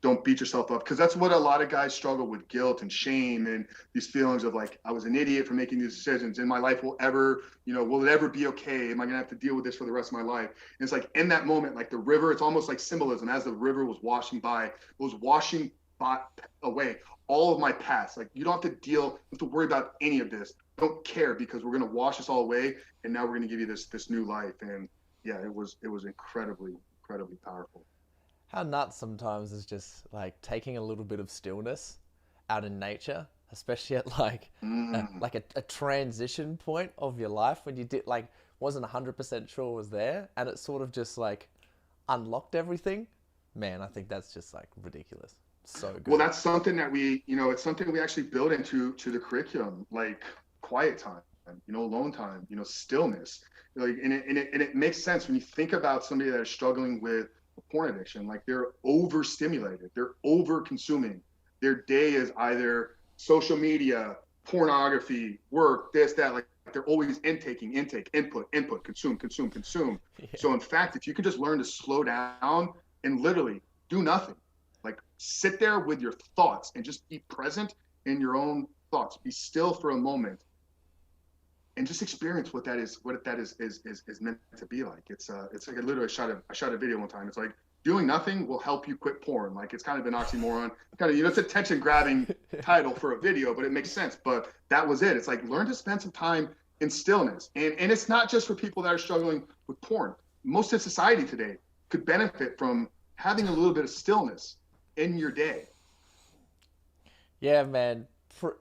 Don't beat yourself up, because that's what a lot of guys struggle with: guilt and shame and these feelings of like, I was an idiot for making these decisions, and my life will ever, will it ever be okay? Am I gonna have to deal with this for the rest of my life? And it's like in that moment, like the river, it's almost like symbolism. As the river was washing by, it was washing by, away all of my past. Like, you don't have to deal, you have to worry about any of this. Don't care, because we're gonna wash this all away, and now we're gonna give you this new life. And yeah, it was incredibly powerful. How nuts sometimes is just like taking a little bit of stillness out in nature, especially at Mm. like a transition point of your life when you did like wasn't 100% sure was there, and it sort of just like unlocked everything. Man, I think that's just like ridiculous. So Well, good. that's something that it's something we actually build into the curriculum, like quiet time, alone time, stillness. Like, and it makes sense when you think about somebody that is struggling with a porn addiction. Like, they're overstimulated, they're over consuming. Their day is either social media, pornography, work, this, that. Like, they're always intake, input, consume, consume, consume. Yeah. So in fact, if you could just learn to slow down and literally do nothing, like sit there with your thoughts and just be present in your own thoughts. Be still for a moment and just experience what that is meant to be like. It's like, I literally shot a video one time. It's like, doing nothing will help you quit porn. Like, it's kind of an oxymoron. Kind of, it's a tension grabbing title for a video, but it makes sense. But that was it. It's like, learn to spend some time in stillness. And it's not just for people that are struggling with porn. Most of society today could benefit from having a little bit of stillness in your day. Yeah, man.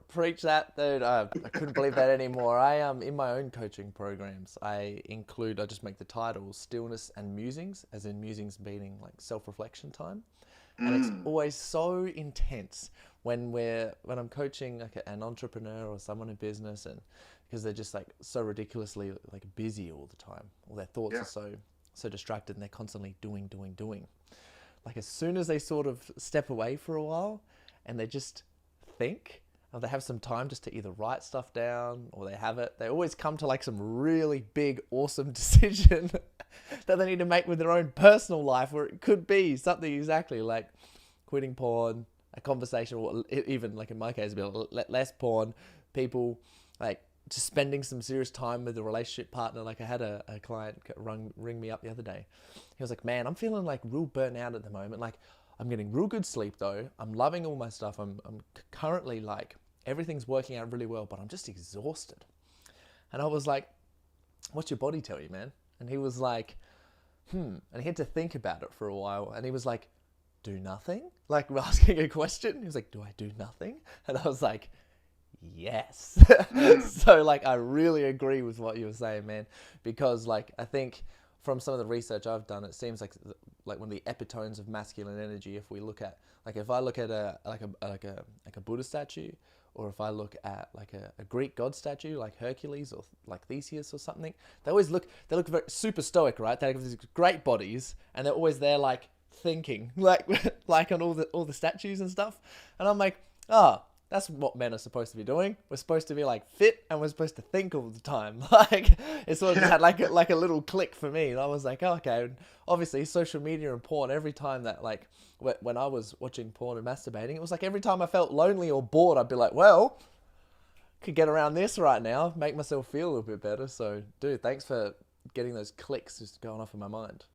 Preach that, dude. I couldn't believe that anymore. In my own coaching programs, I just make the title stillness and musings, as in musings meaning like self-reflection time. And it's Mm, always so intense when I'm coaching like an entrepreneur or someone in business, and because they're just like so ridiculously like busy all the time. All their thoughts are yeah. so distracted, and they're constantly doing. Like as soon as they sort of step away for a while and they just think, or they have some time just to either write stuff down or they always come to like some really big, awesome decision that they need to make with their own personal life, where it could be something exactly like quitting porn, a conversation, or even like in my case, be less porn, people like just spending some serious time with a relationship partner. Like I had a client ring me up the other day. He was like, man, I'm feeling like real burnt out at the moment. Like I'm getting real good sleep though. I'm loving all my stuff. I'm currently like, everything's working out really well, but I'm just exhausted. And I was like, what's your body tell you, man? And he was like, and he had to think about it for a while. And he was like, do nothing? Like asking a question. He was like, do I do nothing? And I was like, yes. Mm, So like I really agree with what you were saying, man, because like I think from some of the research I've done, it seems like one of the epitones of masculine energy. If we look at like if I look at a Buddha statue, or if I look at like a Greek god statue like Hercules or like Theseus or something, they look very super stoic, right? They have these great bodies, and they're always there like thinking, like like on all the statues and stuff. And I'm like, oh, that's what men are supposed to be doing. We're supposed to be like fit, and we're supposed to think all the time. Like it sort of just yeah. had like a little click for me, and I was like, oh, okay. And obviously, social media and porn. Every time that like when I was watching porn and masturbating, it was like every time I felt lonely or bored, I'd be like, well, could get around this right now, make myself feel a little bit better. So, dude, thanks for getting those clicks just going off in my mind.